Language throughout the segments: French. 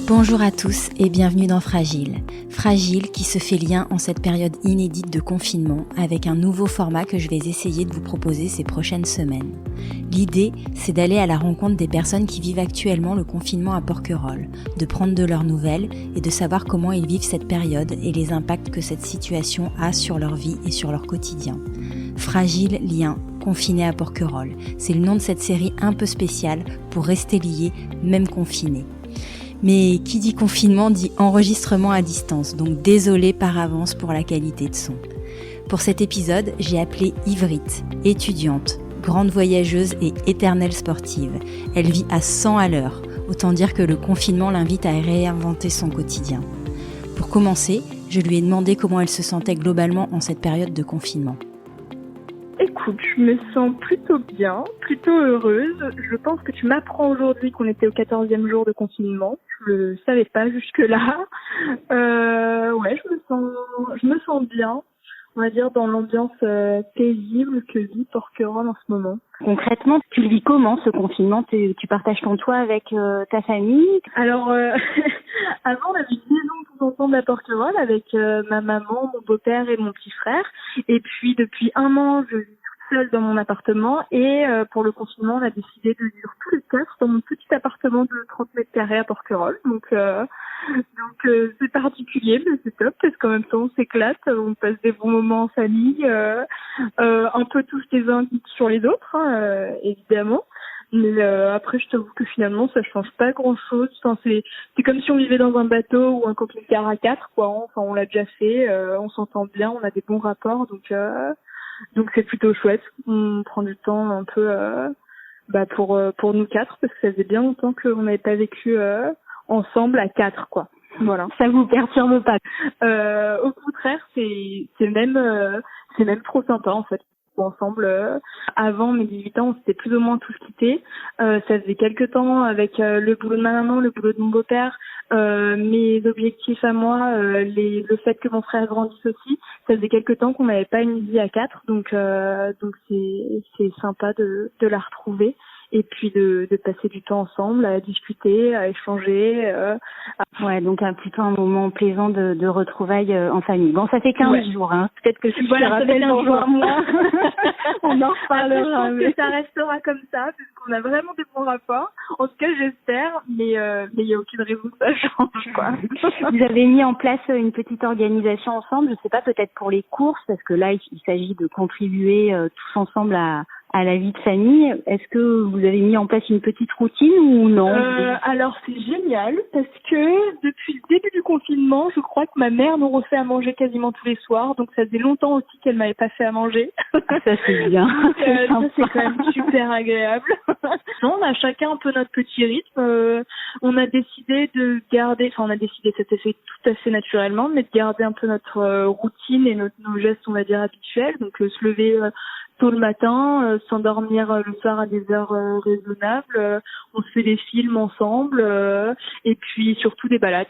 Bonjour à tous et bienvenue dans Fragile. Fragile qui se fait lien en cette période inédite de confinement avec un nouveau format que je vais essayer de vous proposer ces prochaines semaines. L'idée, c'est d'aller à la rencontre des personnes qui vivent actuellement le confinement à Porquerolles, de prendre de leurs nouvelles et de savoir comment ils vivent cette période et les impacts que cette situation a sur leur vie et sur leur quotidien. Fragile lien, confiné à Porquerolles, c'est le nom de cette série un peu spéciale pour rester liés, même confinés. Mais qui dit confinement dit enregistrement à distance, donc désolé par avance pour la qualité de son. Pour cet épisode, j'ai appelé Ivrite, étudiante, grande voyageuse et éternelle sportive. Elle vit à 100 à l'heure, autant dire que le confinement l'invite à réinventer son quotidien. Pour commencer, je lui ai demandé comment elle se sentait globalement en cette période de confinement. Écoute, je me sens plutôt bien, plutôt heureuse. Je pense que tu m'apprends aujourd'hui qu'on était au 14e jour de confinement. Je le savais pas jusque-là. Ouais, je me sens bien. On va dire dans l'ambiance paisible que vit Porquerolles en ce moment. Concrètement, tu le vis comment ce confinement ? Tu partages ton toit avec ta famille ? Alors, avant on avait une maison tous ensemble à Porquerolles avec ma maman, mon beau-père et mon petit frère. Et puis depuis un an, je vis toute seule dans mon appartement et pour le confinement, on a décidé de vivre tous les quatre dans mon petit appartement de 30 mètres carrés à Porquerolles. Donc c'est particulier, mais c'est top parce qu'en même temps on s'éclate, on passe des bons moments en famille, un peu tous les uns sur les autres, évidemment. Mais après, je t'avoue que finalement, ça change pas grand-chose. Enfin, c'est comme si on vivait dans un bateau ou un camping-car à quatre, quoi. Enfin, on l'a déjà fait, on s'entend bien, on a des bons rapports, donc c'est plutôt chouette. On prend du temps un peu pour nous quatre parce que ça faisait bien longtemps qu'on n'avait pas vécu ensemble à quatre, quoi. Voilà. Ça vous perturbe pas ? Au contraire, c'est même trop sympa en fait. Ensemble, avant mes 18 ans, on s'était plus ou moins tous quittés. Ça faisait quelques temps avec le boulot de ma maman, le boulot de mon beau-père, mes objectifs à moi, le fait que mon frère grandisse aussi. Ça faisait quelques temps qu'on n'avait pas une vie à quatre, donc c'est sympa de la retrouver. Et puis de passer du temps ensemble, à discuter, à échanger. Ouais, donc plutôt un moment plaisant de retrouvailles en famille. Bon, ça fait 15 jours, hein. Peut-être que si tu te rappelles dans un mois, on en reparlera. Je pense que ça restera comme ça, parce qu'on a vraiment des bons rapports. En tout cas, j'espère, mais il n'y a aucune raison que ça change, quoi. Vous avez mis en place une petite organisation ensemble, je sais pas, peut-être pour les courses, parce que là, il s'agit de contribuer tous ensemble à la vie de famille. Est-ce que vous avez mis en place une petite routine ou non ? Alors c'est génial parce que depuis le début du confinement, je crois que ma mère nous refait à manger quasiment tous les soirs, donc ça faisait longtemps aussi qu'elle m'avait pas fait à manger. Ça c'est bien. Ça c'est quand même super agréable. Non, on a chacun un peu notre petit rythme. On a décidé de garder, ça s'est fait tout à fait naturellement, mais de garder un peu notre routine et nos gestes, on va dire, habituels. Donc se lever tôt le matin, s'endormir le soir à des heures raisonnables, on se fait des films ensemble et puis surtout des balades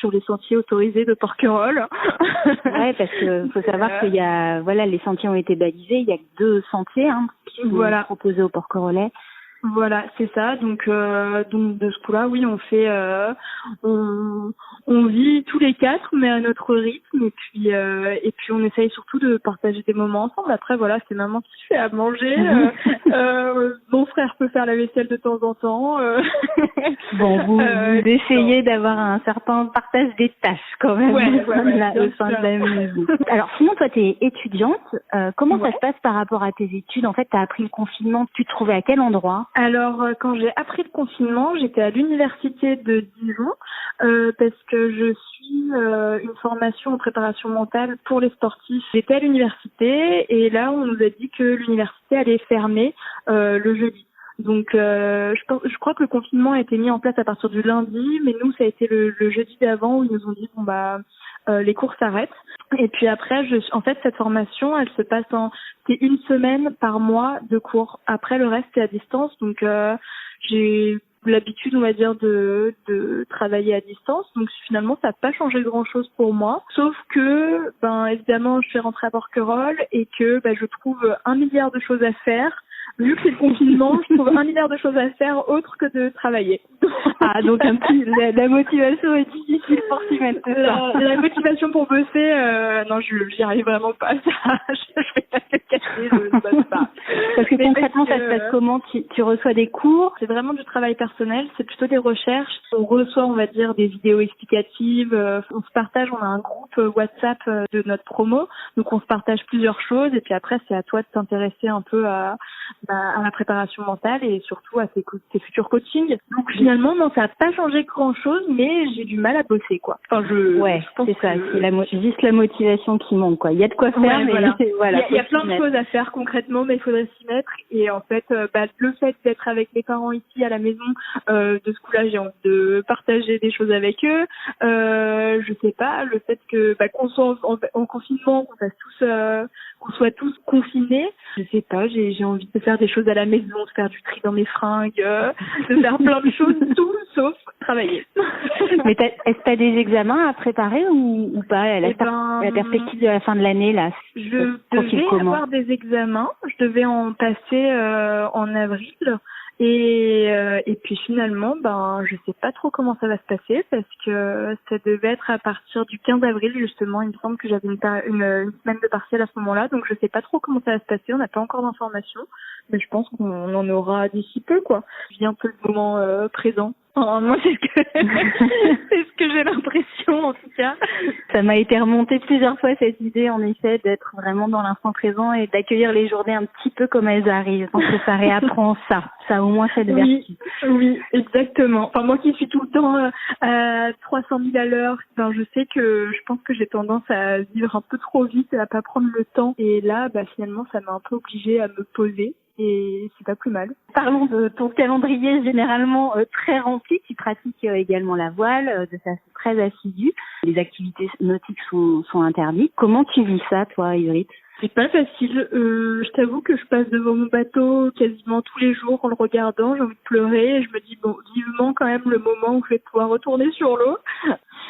sur les sentiers autorisés de Porquerolles. Ouais, parce que faut savoir qu'il y a les sentiers ont été balisés, il y a que 2 sentiers qui sont proposés aux Porquerolais. Voilà, c'est ça. Donc de ce coup-là, oui, on fait, on vit tous les quatre, mais à notre rythme. Et puis on essaye surtout de partager des moments ensemble. Après, voilà, c'est maman qui fait à manger. Mon frère peut faire la vaisselle de temps en temps. Bon, vous essayez d'avoir un certain partage des tâches quand même au sein de la maison. Alors sinon, toi, tu es étudiante. Comment ça se passe par rapport à tes études ? En fait, tu as appris le confinement. Tu te trouvais à quel endroit ? Alors, quand j'ai appris le confinement, j'étais à l'université de Dijon parce que je suis une formation en préparation mentale pour les sportifs. J'étais à l'université et là, on nous a dit que l'université allait fermer le jeudi. Donc, je crois que le confinement a été mis en place à partir du lundi, mais nous, ça a été le jeudi d'avant où ils nous ont dit les cours s'arrêtent. Et puis après, en fait, cette formation, elle se passe c'est 1 semaine par mois de cours. Après, le reste, c'est à distance. Donc, j'ai l'habitude, on va dire, de travailler à distance. Donc, finalement, ça n'a pas changé grand-chose pour moi. Sauf que, évidemment, je suis rentrée à Porquerolles et que, je trouve 1 milliard de choses à faire. vu que c'est le confinement, je trouve 1 milliard de choses à faire autre que de travailler. Ah, donc la motivation est difficile pour s'y mettre. La motivation pour bosser, non, j'y arrive vraiment pas. Je vais pas te cacher, je ne bosse pas. Parce que concrètement, ça se passe comment? Tu reçois des cours? C'est vraiment du travail personnel, c'est plutôt des recherches. On reçoit, on va dire, des vidéos explicatives. On se partage, on a un groupe WhatsApp de notre promo, donc on se partage plusieurs choses. Et puis après, c'est à toi de t'intéresser un peu à la préparation mentale et surtout à tes futurs coachings. Donc finalement, non, ça n'a pas changé grand-chose, mais j'ai du mal à bosser, quoi. Enfin, ouais, c'est ça, c'est juste la motivation qui manque, quoi. Il y a de quoi faire, mais voilà. Il y a plein de choses à faire concrètement, mais il faudrait s'y mettre. Et en fait, le fait d'être avec mes parents ici à la maison, de ce coup-là, j'ai envie de partager des choses avec eux. Je sais pas, le fait que qu'on soit en confinement, qu'on soit tous confinés, je sais pas, j'ai envie de faire des choses à la maison, de faire du tri dans mes fringues, de faire plein de choses, tout sauf travailler. Mais est-ce que t'as des examens à préparer ou pas la perspective de la fin de l'année là? Je devais avoir des examens, je devais en passer en avril. Et puis finalement, je sais pas trop comment ça va se passer parce que ça devait être à partir du 15 avril justement. Il me semble que j'avais une semaine de partiel à ce moment-là, donc je sais pas trop comment ça va se passer. On n'a pas encore d'informations, mais je pense qu'on en aura d'ici peu, quoi. Je vis un peu le moment présent. Moi, c'est ce que j'ai l'impression, en tout cas. Ça m'a été remonté plusieurs fois, cette idée, en effet, d'être vraiment dans l'instant présent et d'accueillir les journées un petit peu comme elles arrivent. Je pense que ça réapprend ça. Ça a au moins cette vertu. Oui, exactement. Enfin, moi qui suis tout le temps à 300 000 à l'heure, je pense que j'ai tendance à vivre un peu trop vite et à pas prendre le temps. Et là, finalement, ça m'a un peu obligée à me poser. Et c'est pas plus mal. Parlons de ton calendrier généralement très rempli. Tu pratiques également la voile de façon très assidue. Les activités nautiques sont interdites. Comment tu vis ça, toi, Ivrith? C'est pas facile. Je t'avoue que je passe devant mon bateau quasiment tous les jours en le regardant. J'ai envie de pleurer et je me dis vivement quand même le moment où je vais pouvoir retourner sur l'eau.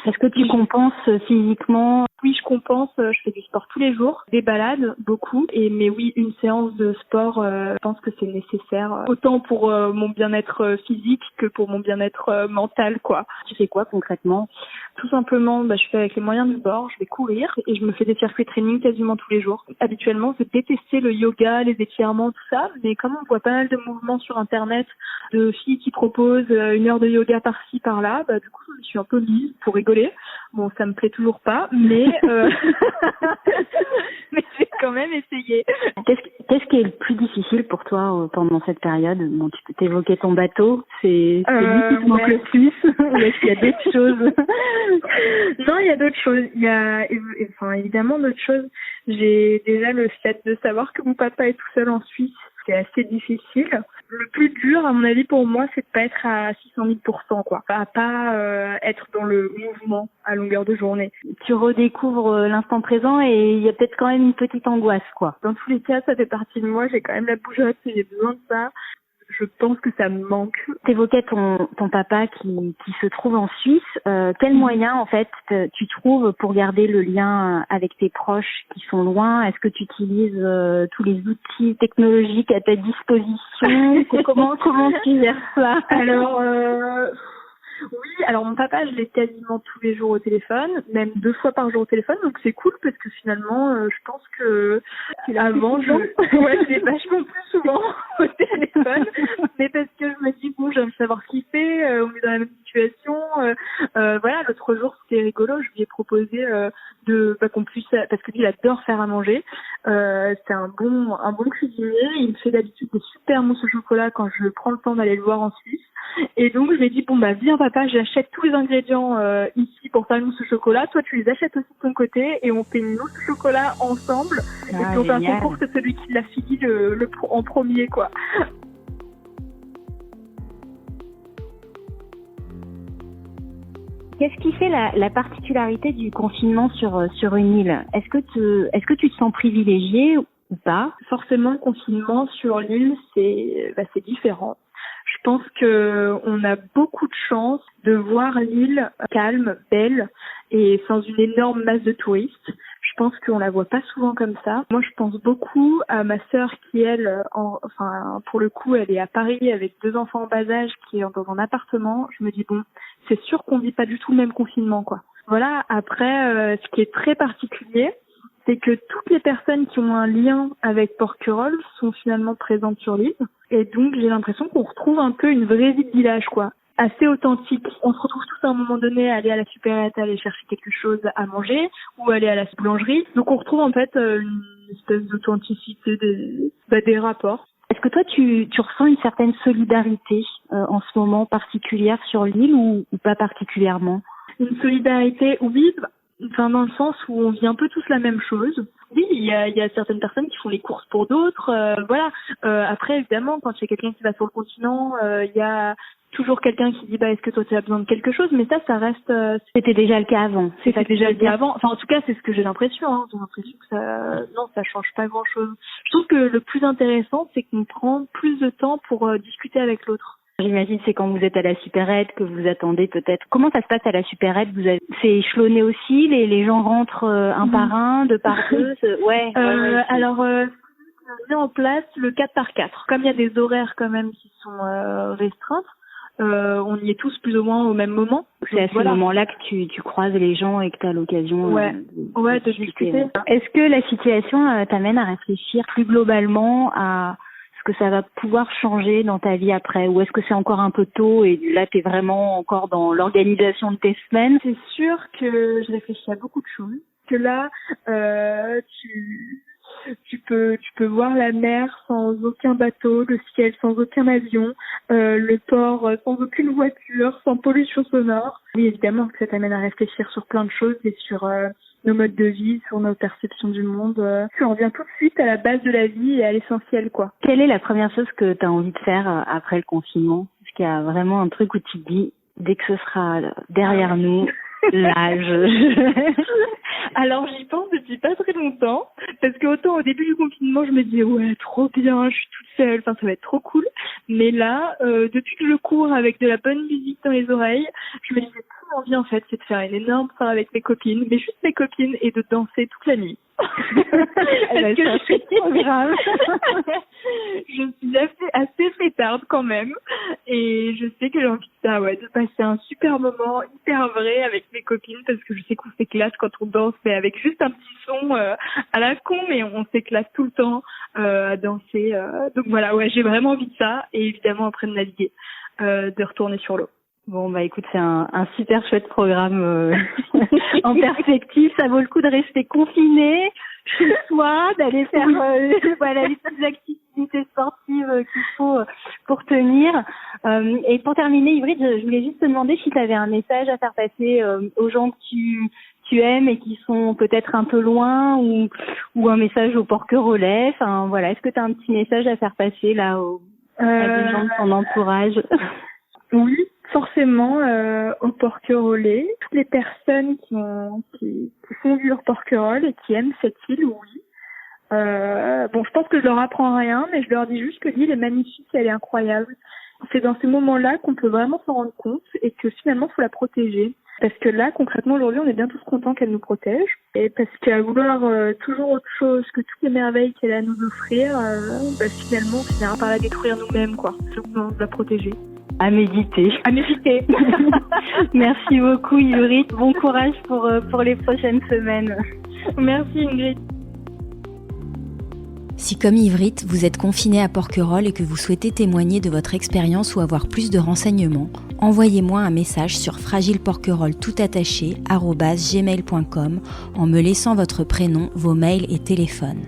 Est-ce que tu compenses physiquement? Oui, je compense. Je fais du sport tous les jours, des balades, beaucoup. Mais oui, une séance de sport, je pense que c'est nécessaire. Autant pour mon bien-être physique que pour mon bien-être mental, quoi. Tu fais quoi concrètement? Tout simplement, je fais avec les moyens du bord. Je vais courir et je me fais des circuits training quasiment tous les jours. Habituellement, je détestais le yoga, les étirements, tout ça. Mais comme on voit pas mal de mouvements sur Internet de filles qui proposent 1 heure de yoga par-ci, par-là, du coup, je me suis un peu mise pour rigoler. Bon, ça me plaît toujours pas, mais mais j'ai quand même essayé. Qu'est-ce qui est le plus difficile pour toi pendant cette période? Bon, tu peux évoquer ton bateau, c'est lui qui te manque le plus. Ou est-ce qu'il y a d'autres choses? Non, il y a d'autres choses. Il y a évidemment d'autres choses. J'ai déjà le fait de savoir que mon papa est tout seul en Suisse. C'est assez difficile. Le plus dur, à mon avis, pour moi, c'est de pas être à 600 000%, quoi. À pas être dans le mouvement à longueur de journée. Tu redécouvres l'instant présent et il y a peut-être quand même une petite angoisse, quoi. Dans tous les cas, ça fait partie de moi. J'ai quand même la bougeotte et j'ai besoin de ça. Je pense que ça me manque. T'évoquais ton papa qui se trouve en Suisse. Quels moyens, en fait, tu trouves pour garder le lien avec tes proches qui sont loin? Est-ce que tu utilises tous les outils technologiques à ta disposition? Comment tu gères ça? Alors, oui, alors mon papa, je l'ai quasiment tous les jours au téléphone, même 2 fois par jour au téléphone, donc c'est cool parce que finalement, je pense que avant, je l'ai vachement plus souvent au téléphone, mais parce que je me dis, j'aime savoir ce qu'il fait, on est dans la même situation. Voilà, l'autre jour, c'était rigolo, je lui ai proposé qu'on puisse, parce que lui, il adore faire à manger. C'est un bon cuisinier, il me fait d'habitude des super mousses au chocolat quand je prends le temps d'aller le voir en Suisse. Et donc, je lui ai dit, viens papa, j'achète tous les ingrédients ici pour faire une mousse au chocolat. Toi, tu les achètes aussi de ton côté et on fait une mousse au chocolat ensemble. Et puis on fait un concours, c'est celui qui l'a fini en premier, quoi. Qu'est-ce qui fait la particularité du confinement sur une île? Est-ce que tu te sens privilégiée ou pas? Forcément, le confinement sur l'île, c'est différent. Je pense que on a beaucoup de chance de voir l'île calme, belle et sans une énorme masse de touristes. Je pense qu'on la voit pas souvent comme ça. Moi, je pense beaucoup à ma sœur qui, elle, pour le coup, elle est à Paris avec 2 enfants en bas âge, qui est dans un appartement. Je me dis, bon, c'est sûr qu'on vit pas du tout le même confinement, quoi. Voilà. Après, ce qui est très particulier, c'est que toutes les personnes qui ont un lien avec Porquerolles sont finalement présentes sur l'île. Et donc, j'ai l'impression qu'on retrouve un peu une vraie vie de village, quoi. Assez authentique. On se retrouve tous à un moment donné à aller à la supérette, à aller chercher quelque chose à manger, ou aller à la boulangerie. Donc, on retrouve en fait une espèce d'authenticité des rapports. Est-ce que toi, tu ressens une certaine solidarité en ce moment particulière sur l'île ou pas particulièrement? Une solidarité, oui, dans le sens où on vit un peu tous la même chose. Oui, il y a certaines personnes qui font les courses pour d'autres, voilà. Après, évidemment, quand il y a quelqu'un qui va sur le continent, il y a toujours quelqu'un qui dit est-ce que toi tu as besoin de quelque chose, mais ça reste c'était déjà le cas avant. C'était déjà le cas avant. Enfin, en tout cas, c'est ce que j'ai l'impression. J'ai l'impression que ça change pas grand-chose. Je trouve que le plus intéressant, c'est qu'on prend plus de temps pour discuter avec l'autre. J'imagine c'est quand vous êtes à la supérette que vous attendez peut-être. Comment ça se passe à la supérette? C'est échelonné aussi, les gens rentrent un par un, 2 par 2. Ouais. Alors, on met en place le 4 par 4. Comme il y a des horaires quand même qui sont restreints, on y est tous plus ou moins au même moment. C'est à ce moment-là que tu croises les gens et que tu as l'occasion de discuter. Est-ce que la situation t'amène à réfléchir plus globalement à ce que ça va pouvoir changer dans ta vie après, ou est-ce que c'est encore un peu tôt et là tu es vraiment encore dans l'organisation de tes semaines? C'est sûr que je réfléchis à beaucoup de choses. Que là, tu peux voir la mer sans aucun bateau, le ciel sans aucun avion, le port sans aucune voiture, sans pollution sonore. Oui, évidemment que ça t'amène à réfléchir sur plein de choses et sur nos modes de vie, sur nos perceptions du monde. On revient tout de suite à la base de la vie et à l'essentiel, quoi. Quelle est la première chose que tu as envie de faire après le confinement? Est-ce qu'il y a vraiment un truc où tu te dis, dès que ce sera derrière nous, Alors j'y pense depuis pas très longtemps, parce que autant au début du confinement je me disais ouais trop bien, je suis toute seule, ça va être trop cool, mais là depuis que je cours avec de la bonne musique dans les oreilles, je me disais tout envie en fait, c'est de faire une énorme soirée avec mes copines, mais juste mes copines, et de danser toute la nuit. Parce que je suis trop grave. Je suis assez fêtarde quand même, et je sais que j'ai envie de ça, de passer un super moment hyper vrai avec mes copines, parce que je sais qu'on s'éclate quand on danse, mais avec juste un petit son à la con, mais on s'éclate tout le temps à danser. Donc voilà, j'ai vraiment envie de ça, et évidemment après de naviguer, de retourner sur l'eau. Bon, écoute, c'est un super chouette programme en perspective. Ça vaut le coup de rester confiné chez soi, d'aller faire les petites activités sportives qu'il faut pour tenir. Et pour terminer, Ivry, je voulais juste te demander si tu avais un message à faire passer aux gens que tu aimes et qui sont peut-être un peu loin, ou un message aux Porquerolais. Enfin, voilà, est-ce que tu as un petit message à faire passer là à des gens de ton entourage? Oui. Forcément, aux Porquerolais, toutes les personnes qui font vivre Porquerolles et qui aiment cette île, oui. Je pense que je leur apprends rien, mais je leur dis juste que l'île est magnifique, elle est incroyable. C'est dans ces moments-là qu'on peut vraiment s'en rendre compte et que finalement, faut la protéger. Parce que là, concrètement, aujourd'hui, on est bien tous contents qu'elle nous protège. Et parce qu'à vouloir toujours autre chose que toutes les merveilles qu'elle a à nous offrir, finalement, on finira par la détruire nous-mêmes, quoi. Donc, on doit la protéger. À méditer. Merci beaucoup, Ivry. Bon courage pour les prochaines semaines. Merci, Ingrid. Si comme Ivry, vous êtes confiné à Porquerolles et que vous souhaitez témoigner de votre expérience ou avoir plus de renseignements, envoyez-moi un message sur fragileporquerolles@gmail.com en me laissant votre prénom, vos mails et téléphone.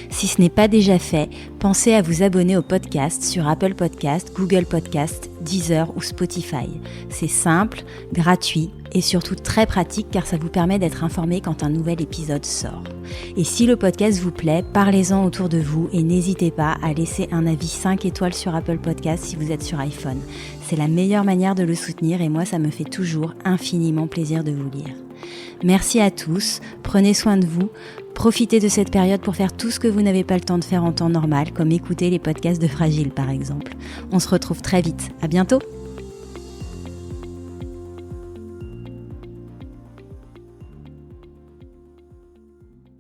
Si ce n'est pas déjà fait, pensez à vous abonner au podcast sur Apple Podcast, Google Podcast, Deezer ou Spotify. C'est simple, gratuit et surtout très pratique car ça vous permet d'être informé quand un nouvel épisode sort. Et si le podcast vous plaît, parlez-en autour de vous et n'hésitez pas à laisser un avis 5 étoiles sur Apple Podcast si vous êtes sur iPhone. C'est la meilleure manière de le soutenir et moi ça me fait toujours infiniment plaisir de vous lire. Merci à tous, prenez soin de vous, profitez de cette période pour faire tout ce que vous n'avez pas le temps de faire en temps normal, comme écouter les podcasts de Fragile par exemple. On se retrouve très vite, à bientôt!